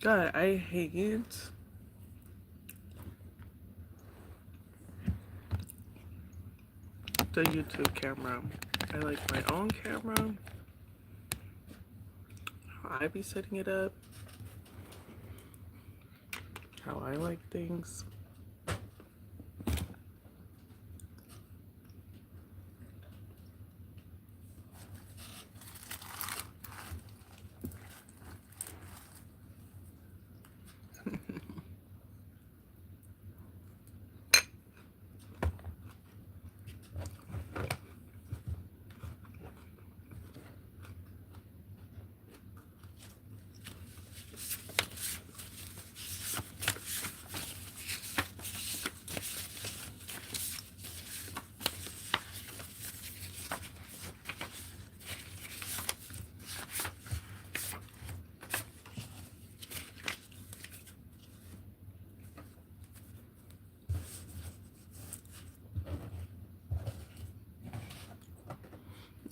God, I hate the YouTube camera. I like my own camera. How I be setting it up. How I like things.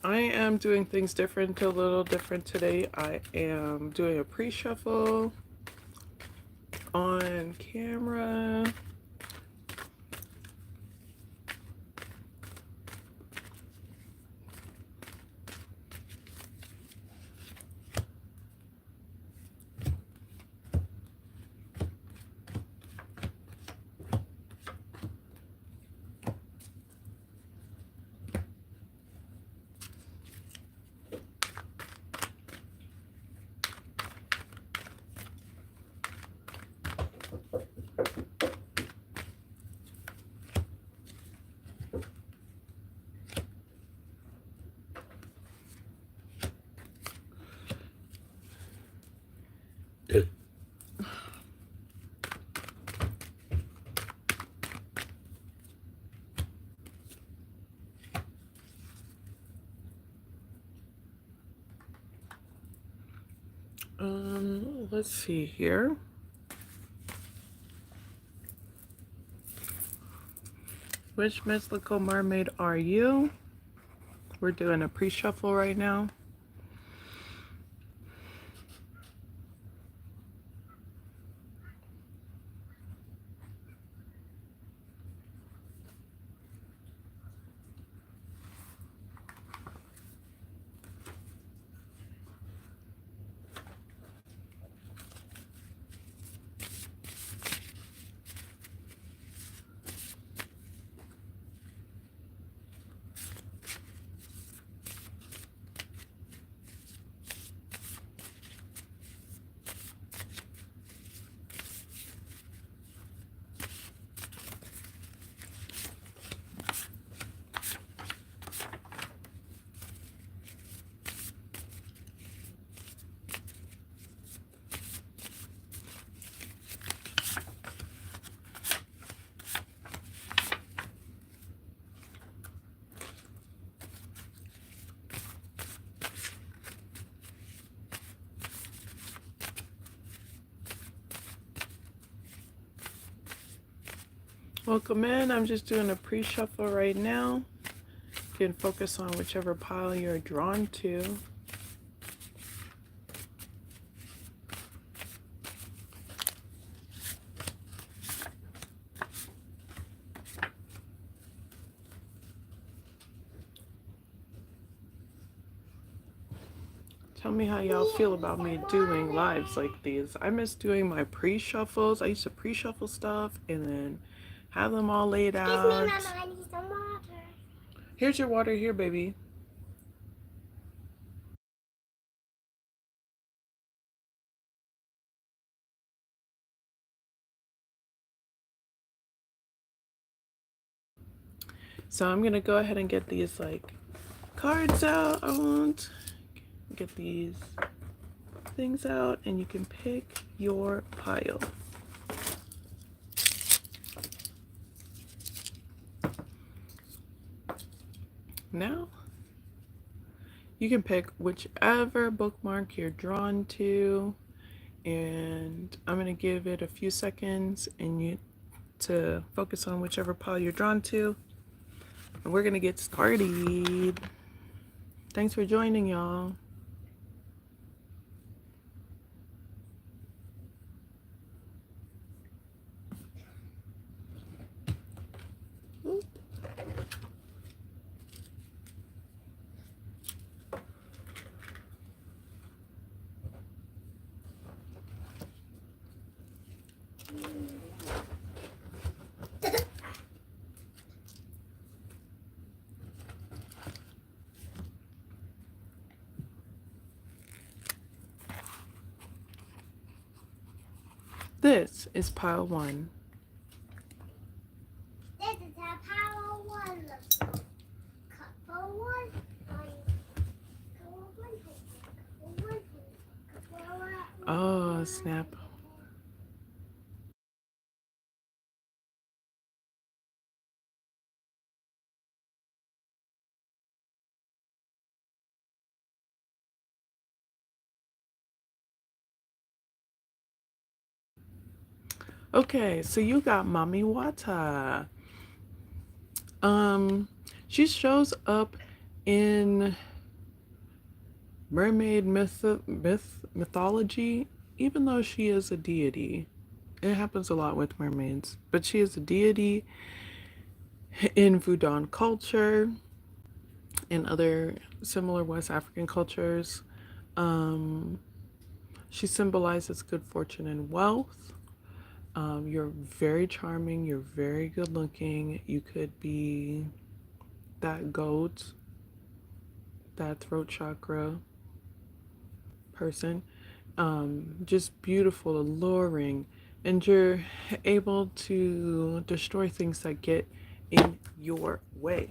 I am doing things different, a little different today. I am doing a pre-shuffle on camera. Let's see here. Which mythical mermaid are you? We're doing a pre-shuffle right now. Welcome in. I'm just doing a pre-shuffle right now. You can focus on whichever pile you're drawn to. Tell me how y'all feel about me doing lives like these. I miss doing my pre-shuffles. I used to pre-shuffle stuff and then have them all laid out. Excuse me, Mama, I need some water. Here's your water here, baby. So I'm gonna go ahead and get these like cards out. Get these things out and you can pick your pile. Now you can pick whichever bookmark you're drawn to, and I'm gonna give it a few seconds and you to focus on whichever pile you're drawn to, and we're gonna get started. Thanks for joining, y'all. This is pile one. This is how pile one looks like. Couple one, Oh, snap. Okay, so you got Mami Wata. Um, she shows up in mermaid mythology, even though she is a deity. It happens a lot with mermaids, but she is a deity in Voodoo culture and other similar West African cultures. Um, she symbolizes good fortune and wealth. You're very charming. You're very good looking. You could be that goat, that throat chakra person. Just beautiful, alluring, and you're able to destroy things that get in your way.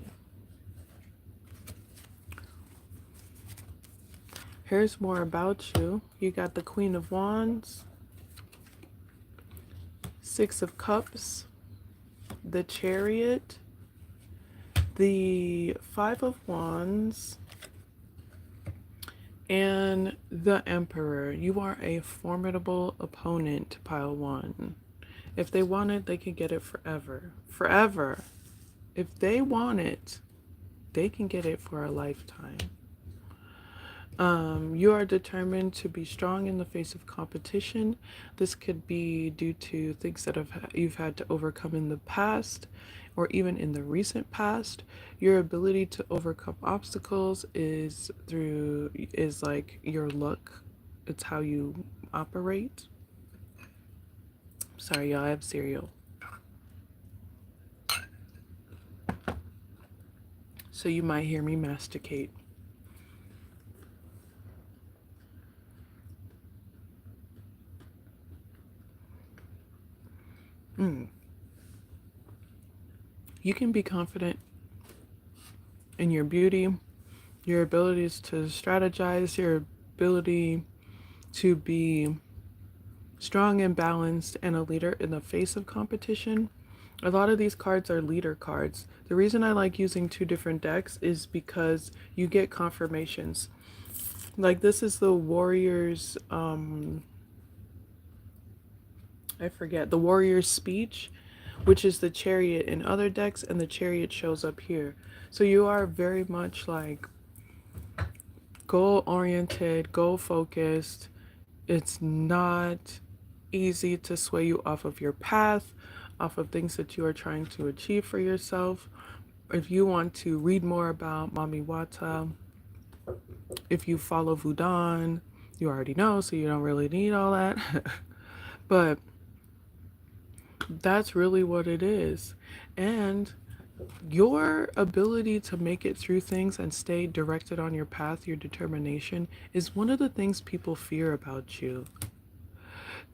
Here's more about you. You got the Queen of Wands, Six of Cups, the Chariot, the Five of Wands, and the Emperor. You are a formidable opponent, pile one. If they want it, they can get it forever. Forever. If they want it, they can get it for a lifetime. You are determined to be strong in the face of competition. This could be due to things that you've had to overcome in the past or even in the recent past. Your ability to overcome obstacles is like your luck. It's how you operate. Sorry, y'all, I have cereal. So you might hear me masticate. Mm. You can be confident in your beauty, your abilities to strategize, your ability to be strong and balanced and a leader in the face of competition. A lot of these cards are leader cards. The reason I like using two different decks is because you get confirmations. Like this is the Warrior's I forget, the Warrior's speech, which is the Chariot in other decks, and the Chariot shows up here. So you are very much like goal oriented, goal focused. It's not easy to sway you off of your path, off of things that you are trying to achieve for yourself. If you want to read more about Mami Wata, if you follow Vudan, you already know, so you don't really need all that. But that's really what it is. And your ability to make it through things and stay directed on your path, your determination, is one of the things people fear about you.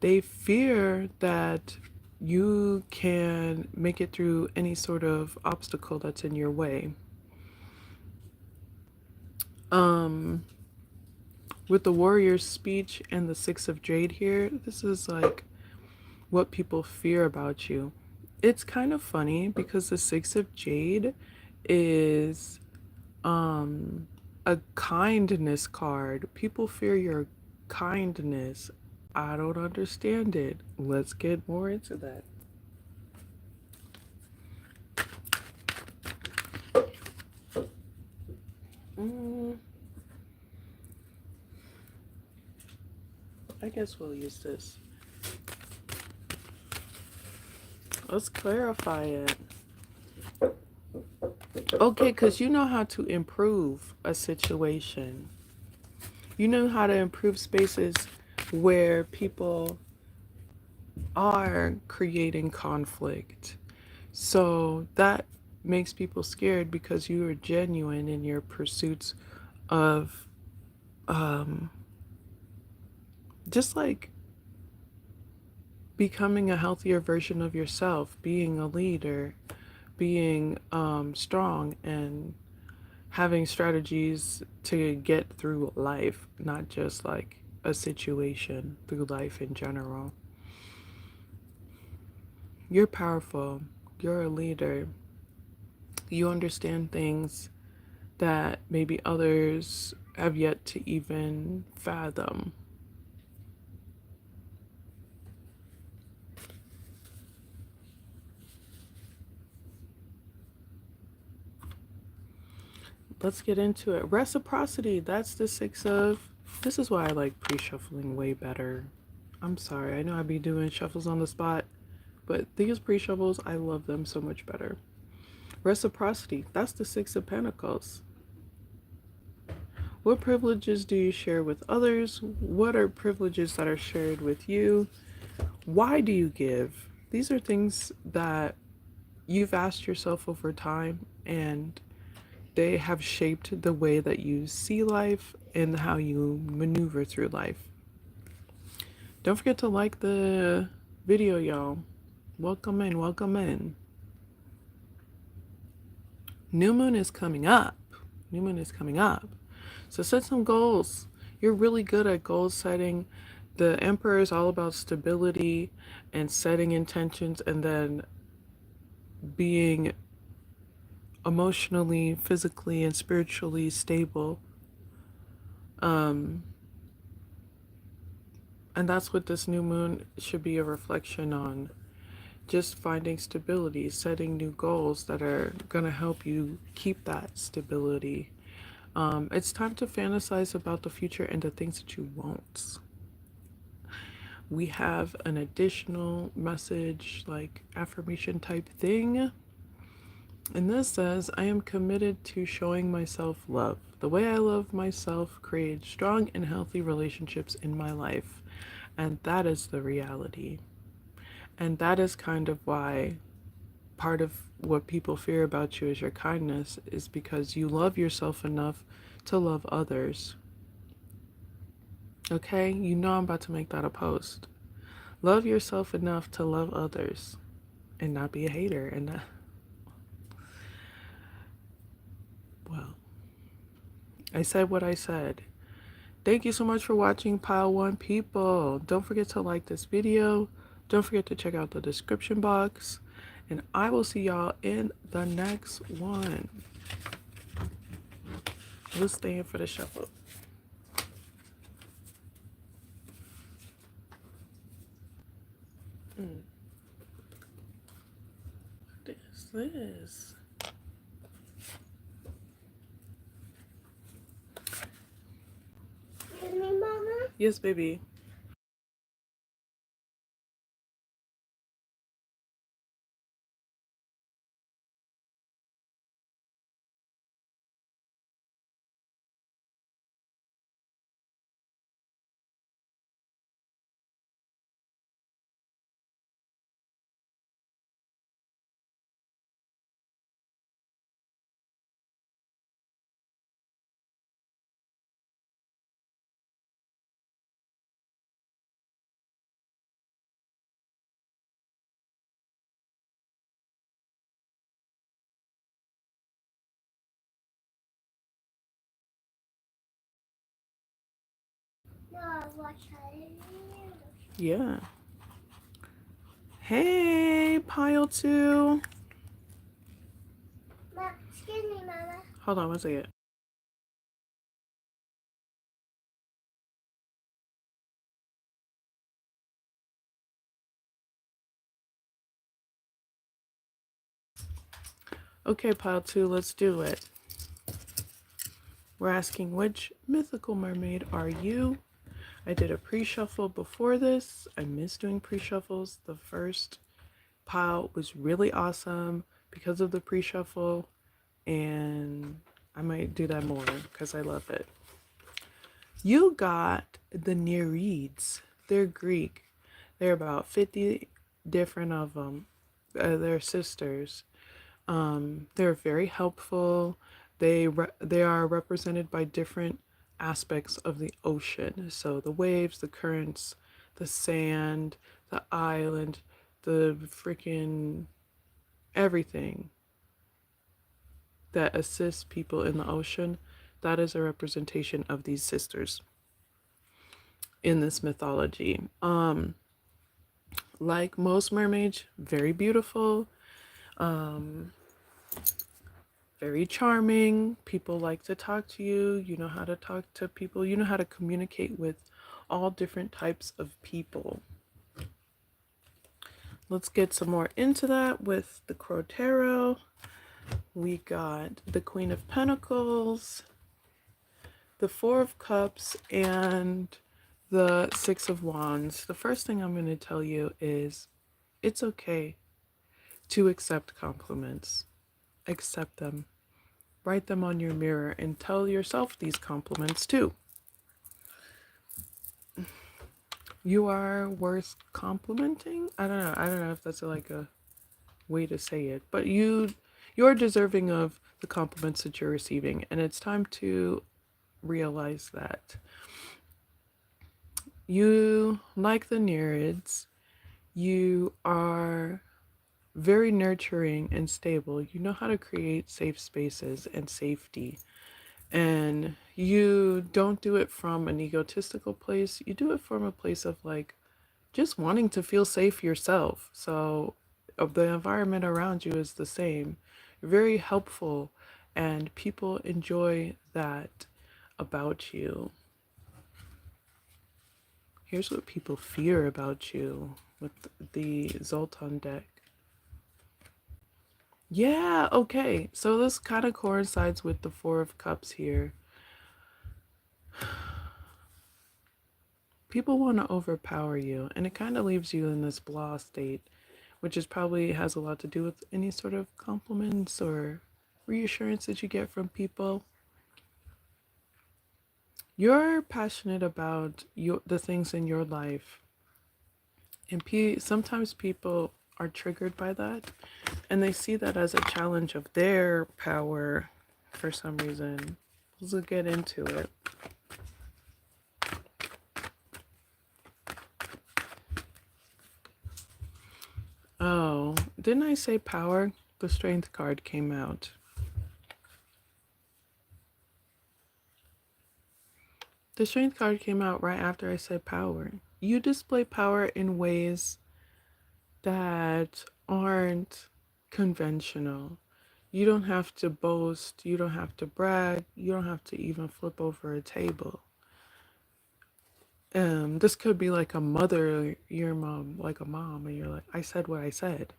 They fear that you can make it through any sort of obstacle that's in your way. Um, with the warrior's speech and the Six of Jade here, this is like what people fear about you. It's kind of funny because the Six of Jade is a kindness card. People fear your kindness. I don't understand it. Let's get more into that. Mm, I guess we'll use this. Let's clarify it. Okay, because you know how to improve a situation. You know how to improve spaces where people are creating conflict. So that makes people scared because you are genuine in your pursuits of um, just like becoming a healthier version of yourself, being a leader, being strong, and having strategies to get through life, not just like a situation, through life in general. You're powerful. You're a leader. You understand things that maybe others have yet to even fathom. Let's get into it. Reciprocity, that's the six of. This is why I like pre shuffling way better. I'm sorry, I know I'd be doing shuffles on the spot, but these pre shuffles, I love them so much better. Reciprocity, that's the Six of Pentacles. What privileges do you share with others? What are privileges that are shared with you? Why do you give? These are things that you've asked yourself over time, and they have shaped the way that you see life and how you maneuver through life. Don't forget to like the video, y'all. Welcome in, welcome in. New moon is coming up. New moon is coming up. So set some goals. You're really good at goal setting. The Emperor is all about stability and setting intentions and then being emotionally, physically, and spiritually stable. Um, and that's what this new moon should be a reflection on. Just finding stability, setting new goals that are going to help you keep that stability. It's time to fantasize about the future and the things that you won't. We have an additional message, like affirmation type thing. And this says, I am committed to showing myself love. The way I love myself creates strong and healthy relationships in my life. And that is the reality. And that is kind of why part of what people fear about you is your kindness, is because you love yourself enough to love others. Okay? You know I'm about to make that a post. Love yourself enough to love others and not be a hater. And well, I said what I said. Thank you so much for watching, Pile 1 people. Don't forget to like this video. Don't forget to check out the description box. And I will see y'all in the next one. We'll stay in for the shuffle. What is this? Excuse me, Mama. Yes, baby. No, I watch her. Yeah. Hey, Pile 2. Excuse me, Mama. Hold on one second. Okay, Pile 2, let's do it. We're asking, which mythical mermaid are you? I did a pre-shuffle before this. I miss doing pre-shuffles. The first pile was really awesome because of the pre-shuffle, and I might do that more because I love it. You got the Nereids. They're Greek. They're about 50 different of them. They're sisters. They're very helpful. They are represented by different aspects of the ocean. So the waves, the currents, the sand, the island, the freaking everything that assists people in the ocean, that is a representation of these sisters in this mythology. Like most mermaids, very beautiful, um, very charming. People like to talk to you. You know how to talk to people. You know how to communicate with all different types of people. Let's get some more into that with the Crow Tarot. We got the Queen of Pentacles, the Four of Cups, and the Six of Wands. The first thing I'm going to tell you is it's okay to accept compliments. Accept them. Write them on your mirror and tell yourself these compliments too. You are worth complimenting. I don't know. I don't know if that's like a way to say it, but you're deserving of the compliments that you're receiving, and it's time to realize that. You, like the Nereids, you are very nurturing and stable. You know how to create safe spaces and safety. And you don't do it from an egotistical place. You do it from a place of like just wanting to feel safe yourself. So the environment around you is the same. You're very helpful, and people enjoy that about you. Here's what people fear about you with the Zoltan deck. Yeah, okay. So this kind of coincides with the Four of Cups here. People want to overpower you, and it kind of leaves you in this blah state, which is probably has a lot to do with any sort of compliments or reassurance that you get from people. You're passionate about the things in your life, and sometimes people are triggered by that, and they see that as a challenge of their power for some reason. Let's get into it. Oh, didn't I say power? The Strength card came out. The Strength card came out right after I said power. You display power in ways that aren't conventional. You don't have to boast, you don't have to brag, you don't have to even flip over a table. This could be like a mother, your mom, like a mom, and you're like, I said what I said.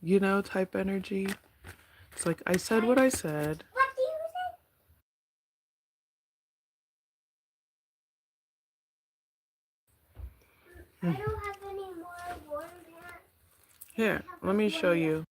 You know, type energy. It's like, I said what I said. What do you say? I don't have any more water here. Here, let me show you.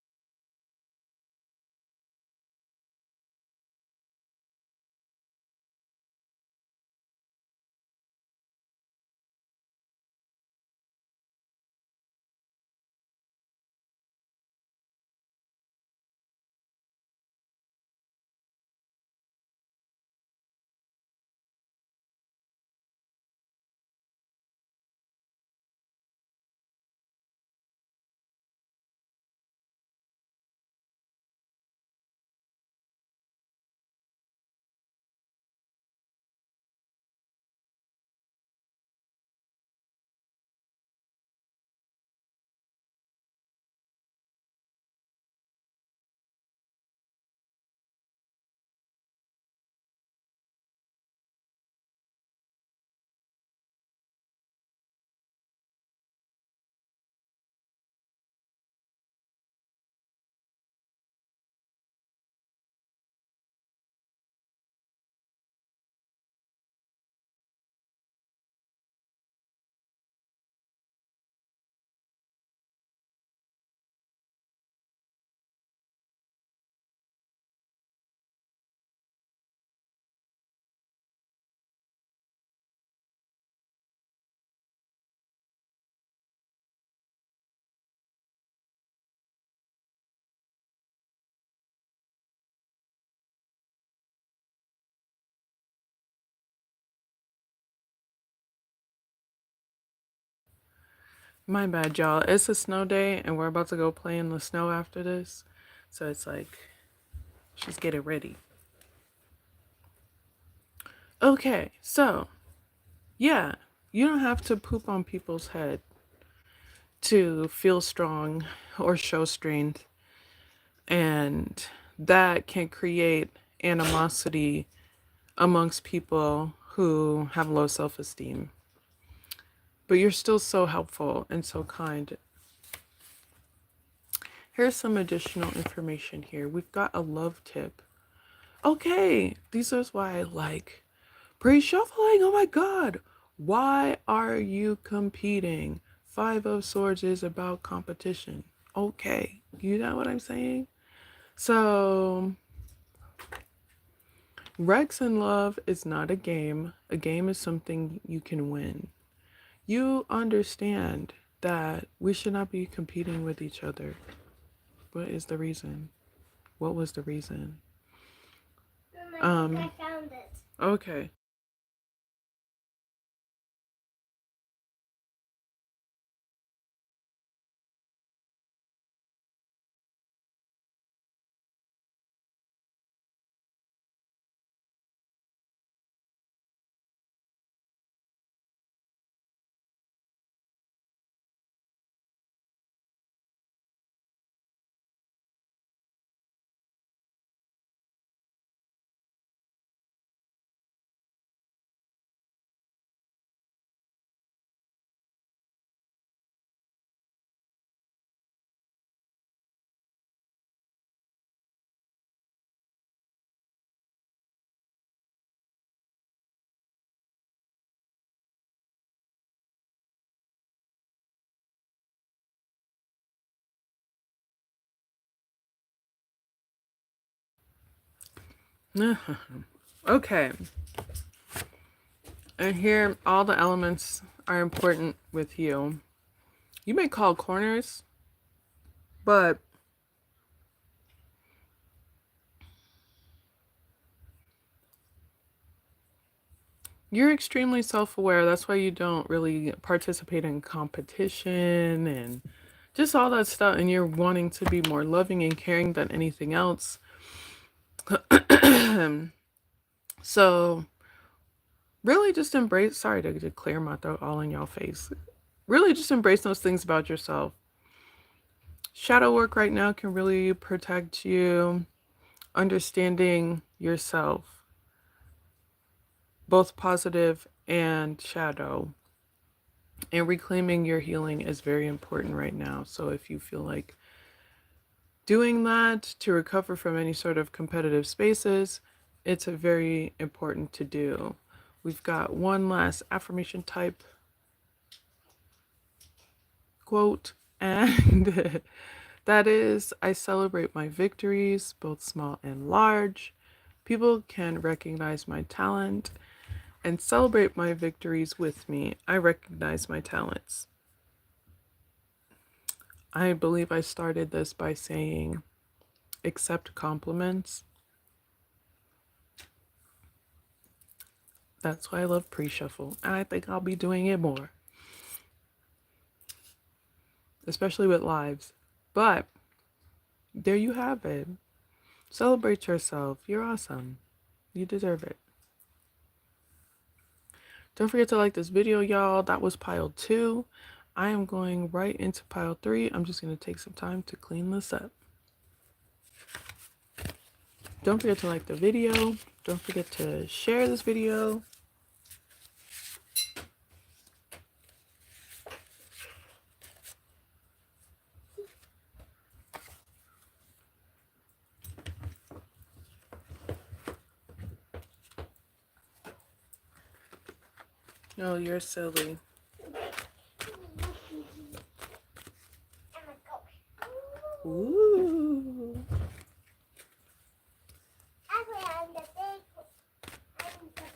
My bad, y'all. It's a snow day, and we're about to go play in the snow after this. So it's like, she's getting ready. Okay, so, yeah, you don't have to poop on people's head to feel strong or show strength. And that can create animosity amongst people who have low self-esteem. But you're still so helpful and so kind. Here's some additional information here. We've got a love tip. Okay, this is why I like pre-shuffling. Oh my god. Why are you competing? Five of Swords is about competition. Okay, you know what I'm saying? So, Rex in love is not a game. A game is something you can win. You understand that we should not be competing with each other. What is the reason? What was the reason? I found it. Okay. Okay. And here, all the elements are important with you. You may call corners, but you're extremely self-aware. That's why you don't really participate in competition and just all that stuff. And you're wanting to be more loving and caring than anything else. So, really just embrace, sorry to clear my throat all in y'all face. Really just embrace those things about yourself. Shadow work right now can really protect you, understanding yourself, both positive and shadow. And reclaiming your healing is very important right now. So if you feel like doing that to recover from any sort of competitive spaces, it's a very important to do. We've got one last affirmation type quote, and that is, I celebrate my victories, both small and large. People can recognize my talent and celebrate my victories with me. I recognize my talents. I believe I started this by saying, accept compliments. That's why I love pre-shuffle. And I think I'll be doing it more, especially with lives. But there you have it. Celebrate yourself. You're awesome. You deserve it. Don't forget to like this video, y'all. That was pile 2. I am going right into pile 3. I'm just going to take some time to clean this up. Don't forget to like the video. Don't forget to share this video. Oh, you're silly. Ooh. Actually, I'm the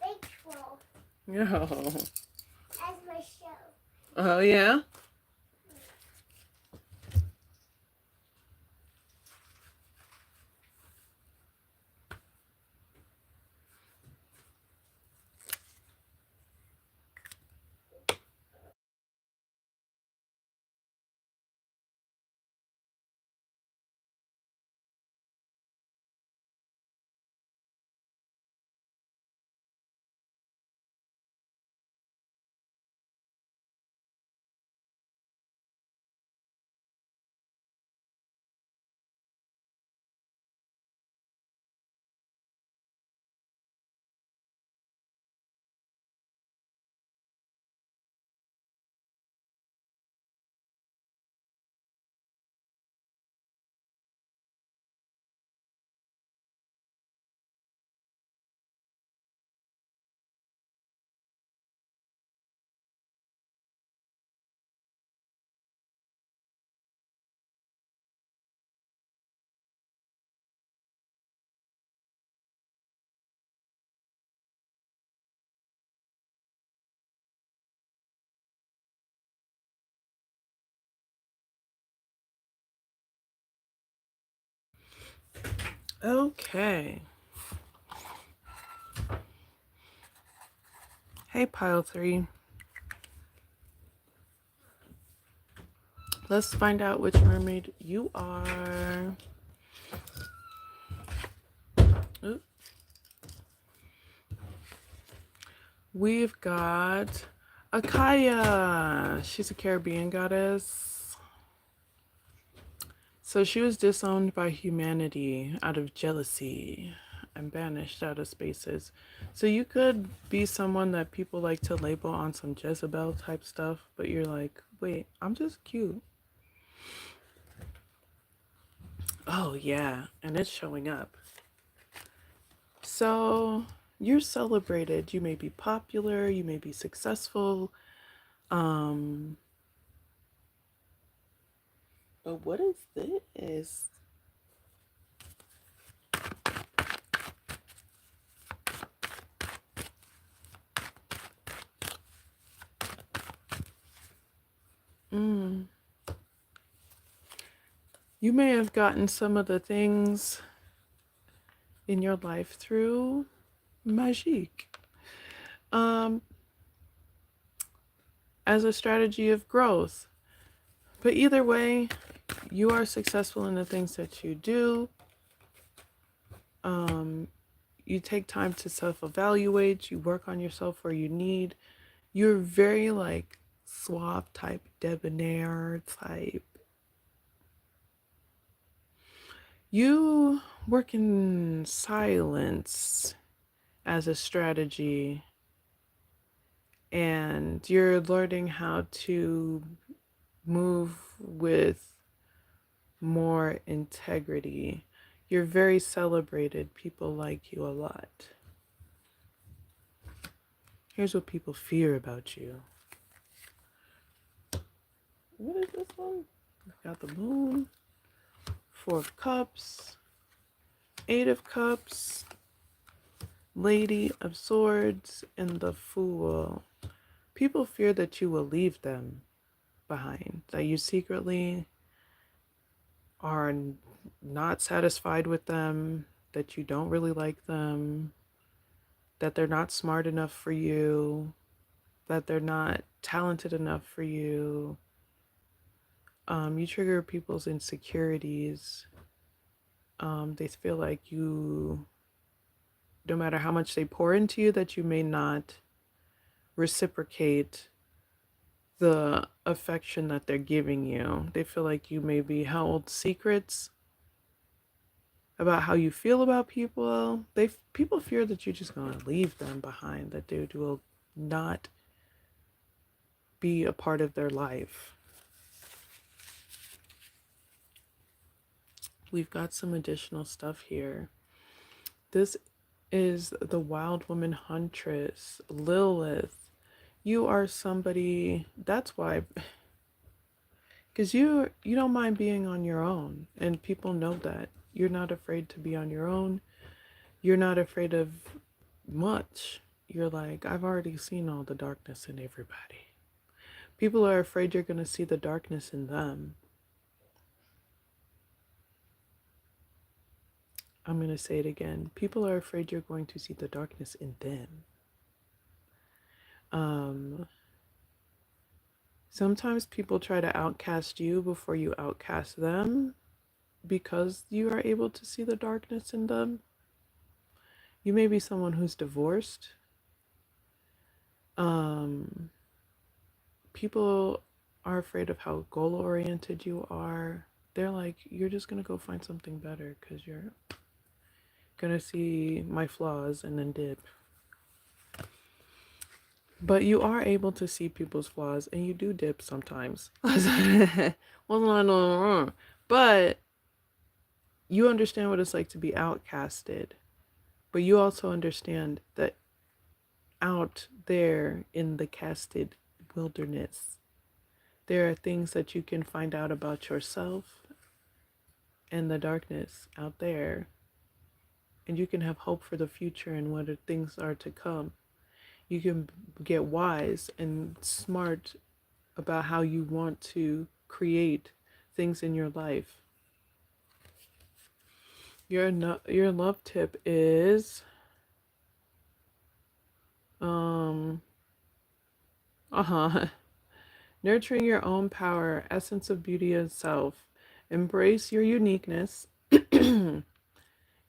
big troll. No. That's my show. Oh, yeah? Okay. Hey, pile three. Let's find out which mermaid you are. Oop. We've got Akaya. She's a Caribbean goddess. So she was disowned by humanity out of jealousy and banished out of spaces. So you could be someone that people like to label on some Jezebel type stuff, but you're like, wait, I'm just cute. Oh, yeah, and it's showing up. So you're celebrated. You may be popular, you may be successful. Um, but what is this? Mm. You may have gotten some of the things in your life through magique. Um, as a strategy of growth. But either way, you are successful in the things that you do. Um, you take time to self-evaluate. You work on yourself where you need. You're very like suave type, debonair type. You work in silence as a strategy, and you're learning how to move with more integrity. You're very celebrated. People like you a lot. Here's what people fear about you. What is this one? We've got the moon, 4 of cups, 8 of cups, lady of swords, and the fool. People fear that you will leave them behind, that you secretly are not satisfied with them, that you don't really like them, that they're not smart enough for you, that they're not talented enough for you. You trigger people's insecurities. They feel like you, no matter how much they pour into you, that you may not reciprocate the affection that they're giving you. They feel like you maybe held secrets about how you feel about people. People fear that you're just gonna leave them behind, that they will not be a part of their life. We've got some additional stuff here. This is the Wild Woman Huntress, Lilith. You are somebody, that's why, because you don't mind being on your own, and people know that. You're not afraid to be on your own. You're not afraid of much. You're like, I've already seen all the darkness in everybody. People are afraid you're going to see the darkness in them. I'm going to say it again. People are afraid you're going to see the darkness in them. Sometimes people try to outcast you before you outcast them because you are able to see the darkness in them. You may be someone who's divorced. People are afraid of how goal-oriented you are. They're like, you're just going to go find something better because you're going to see my flaws and then dip. But you are able to see people's flaws, and you do dip sometimes. But you understand what it's like to be outcasted. But you also understand that out there in the casted wilderness, there are things that you can find out about yourself and the darkness out there. And you can have hope for the future and what things are to come. You can get wise and smart about how you want to create things in your life. Your love tip is um uh-huh. Nurturing your own power, essence of beauty and self. Embrace your uniqueness. It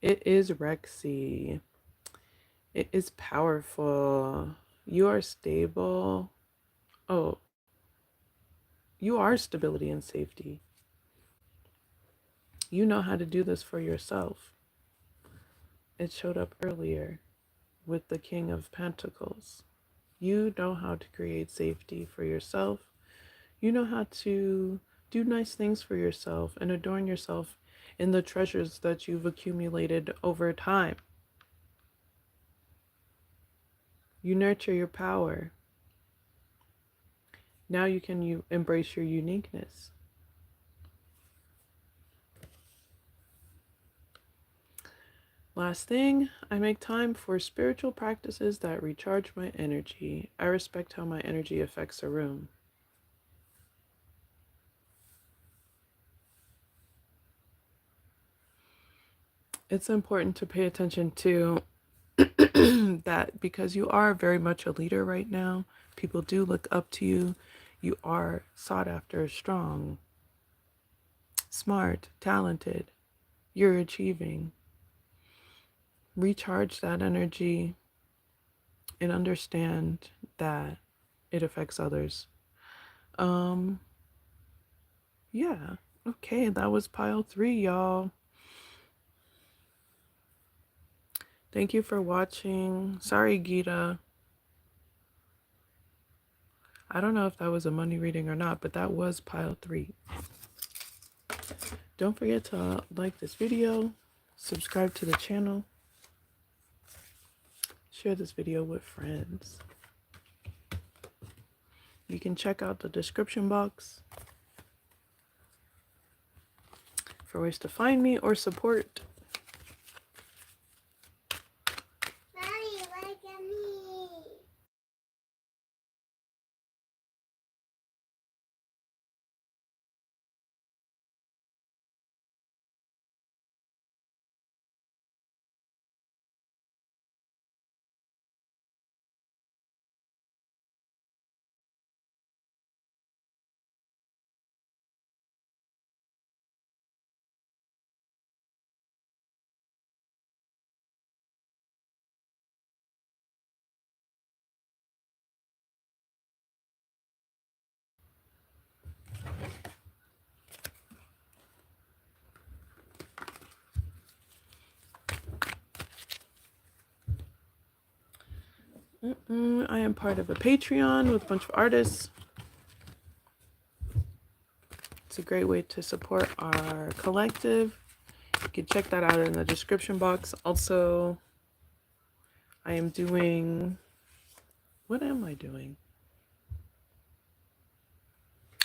is Rexy. It is powerful. You are stable. Oh, you are stability and safety. You know how to do this for yourself. It showed up earlier with the King of Pentacles. You know how to create safety for yourself. You know how to do nice things for yourself and adorn yourself in the treasures that you've accumulated over time. You nurture your power. Now you embrace your uniqueness. Last thing, I make time for spiritual practices that recharge my energy. I respect how my energy affects a room. It's important to pay attention to that because you are very much a leader right now. People do look up to you. You are sought after, strong, smart, talented. You're achieving. Recharge that energy and understand that it affects others. Um, yeah. Okay, that was pile 3, y'all. Thank you for watching. Sorry, Gita. I don't know if that was a money reading or not, but that was pile 3. Don't forget to like this video, subscribe to the channel, share this video with friends. You can check out the description box for ways to find me or support. Daddy, look at me. I am part of a Patreon with a bunch of artists. It's a great way to support our collective. You can check that out in the description box. Also, I am doing... What am I doing?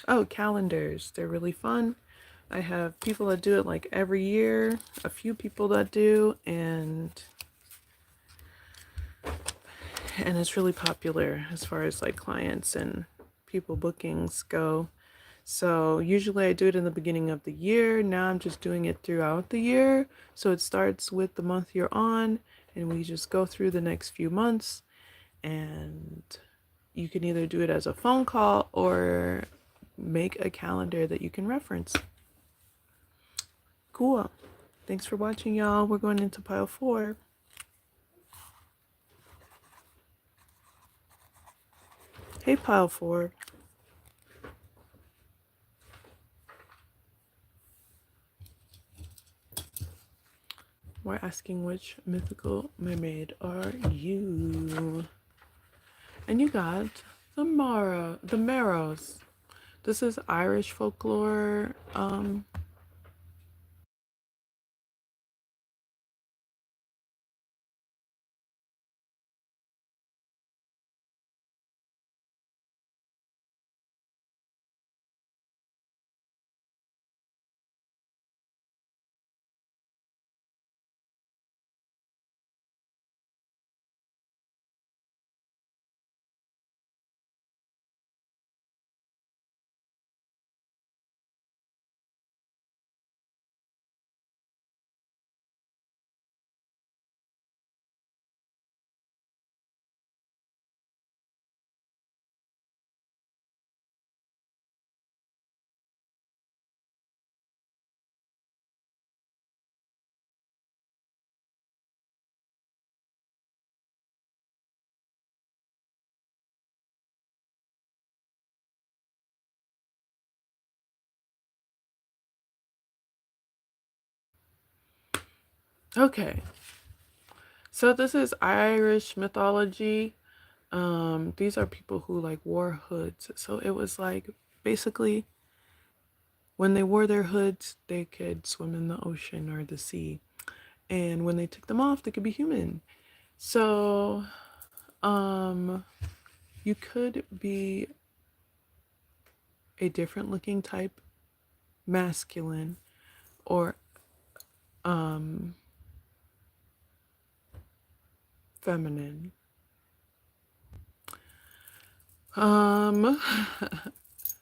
Oh, calendars. They're really fun. I have people that do it like every year, a few people that do, and it's really popular as far as like clients and people bookings go. So usually I do it in the beginning of the year. Now I'm just doing it throughout the year. So it starts with the month you're on and we just go through the next few months, and you can either do it as a phone call or make a calendar that you can reference. Cool. Thanks for watching, y'all. We're going into pile 4. Hey, pile 4. We're asking which mythical mermaid are you? And you got the Maros. This is Irish folklore. Okay. So this is Irish mythology. These are people who like wore hoods. So it was like basically when they wore their hoods, they could swim in the ocean or the sea. And when they took them off, they could be human. So, um, you could be a different looking type, masculine, or um, feminine. Um,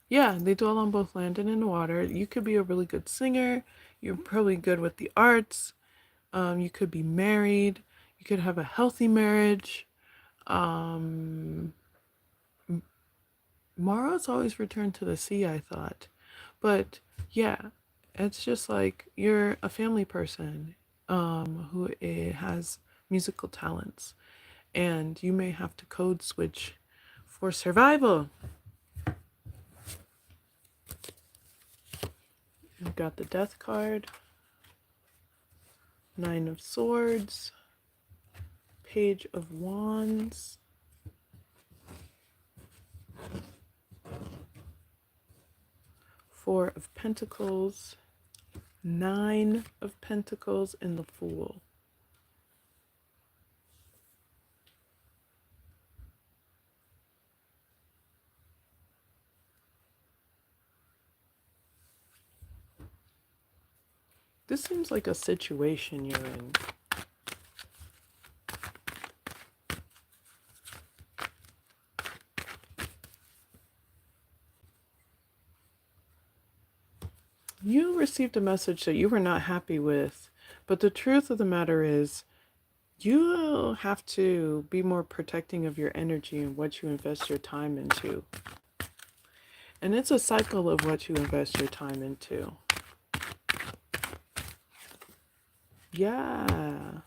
yeah, they dwell on both land and in water. You could be a really good singer. You're probably good with the arts. You could be married. You could have a healthy marriage. Um, Mara's always returned to the sea, I thought. But yeah, it's just like you're a family person who has musical talents. And you may have to code switch for survival. You've got the Death card, Nine of Swords, Page of Wands, Four of Pentacles, Nine of Pentacles, and the Fool. This seems like a situation you're in. You received a message that you were not happy with, but the truth of the matter is you have to be more protecting of your energy and what you invest your time into. And it's a cycle of what you invest your time into. Yeah.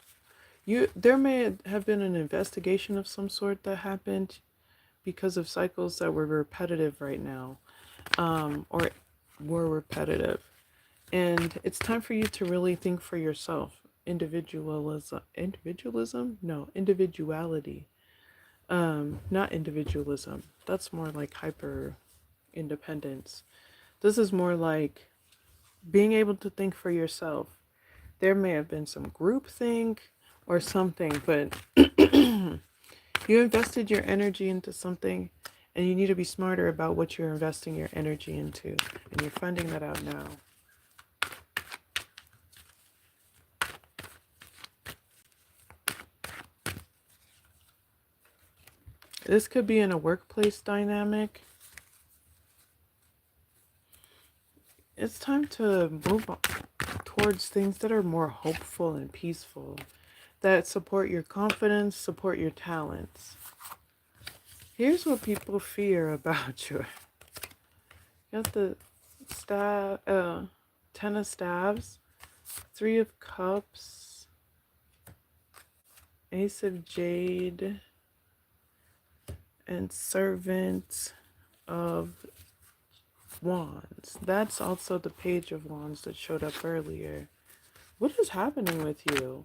There may have been an investigation of some sort that happened because of cycles that were repetitive right now, or were repetitive. And it's time for you to really think for yourself. Individualism? No, individuality. Not individualism. That's more like hyper independence. This is more like being able to think for yourself. There may have been some groupthink or something, but you invested your energy into something and you need to be smarter about what you're investing your energy into. And you're finding that out now. This could be in a workplace dynamic. It's time to move on towards things that are more hopeful and peaceful, that support your confidence, support your talents. Here's what people fear about you. You got the Ten of Staves, Three of Cups, Ace of Jade, and Servant of Wands. That's also the Page of Wands that showed up earlier. What is happening with you?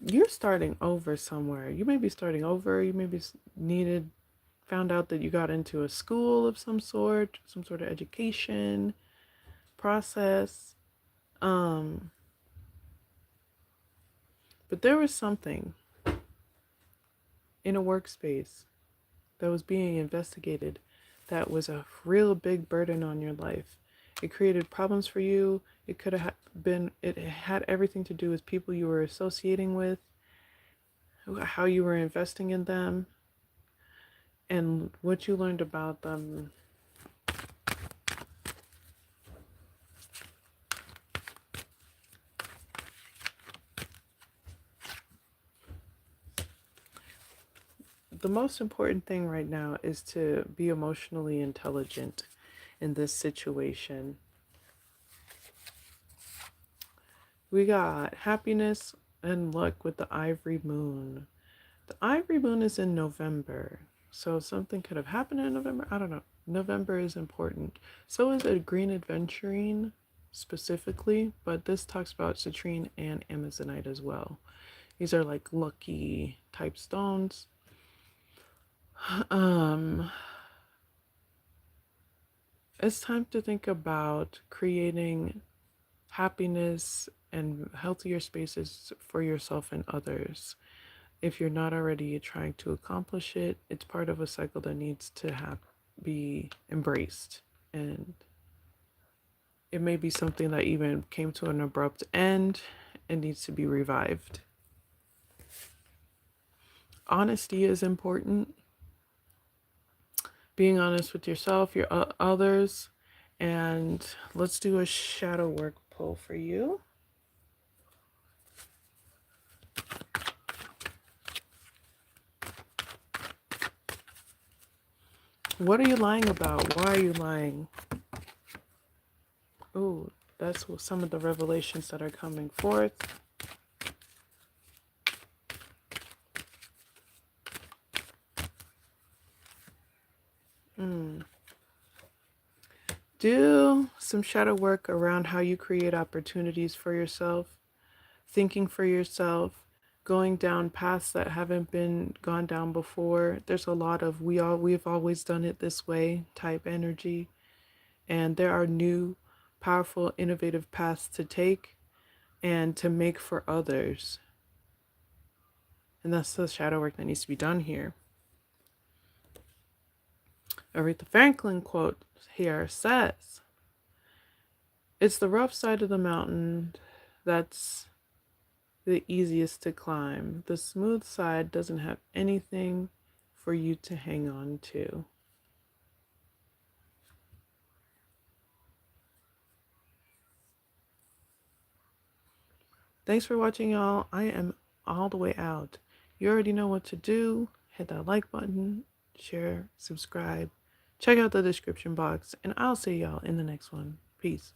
You're starting over somewhere. You may be starting over. You may be found out that you got into a school of some sort of education process. But there was something in a workspace that was being investigated that was a real big burden on your life. It created problems for you. It could have been, it had everything to do with people you were associating with, how you were investing in them, and what you learned about them. The most important thing right now is to be emotionally intelligent in this situation. We got happiness And luck with the ivory moon. The ivory moon is in November. So something could have happened in November. I don't know. November is important. So is a green aventurine specifically, but this talks about citrine and amazonite as well. These are like lucky type stones. Um, it's time to think about creating happiness and healthier spaces for yourself and others. If you're not already trying to accomplish it, it's part of a cycle that needs to be embraced. And it may be something that even came to an abrupt end and needs to be revived. Honesty is important. Being honest with yourself, your others, and let's do a shadow work pull for you. What are you lying about? Why are you lying? Oh, that's some of the revelations that are coming forth. Do some shadow work around how you create opportunities for yourself, thinking for yourself, going down paths that haven't been gone down before. There's a lot of we've always done it this way type energy, and there are new, powerful, innovative paths to take and to make for others. And that's the shadow work that needs to be done here. Aretha Franklin quote here says, "It's the rough side of the mountain that's the easiest to climb. The smooth side doesn't have anything for you to hang on to." Thanks for watching, y'all. I am all the way out. You already know what to do. Hit that like button, share, subscribe, check out the description box, and I'll see y'all in the next one. Peace.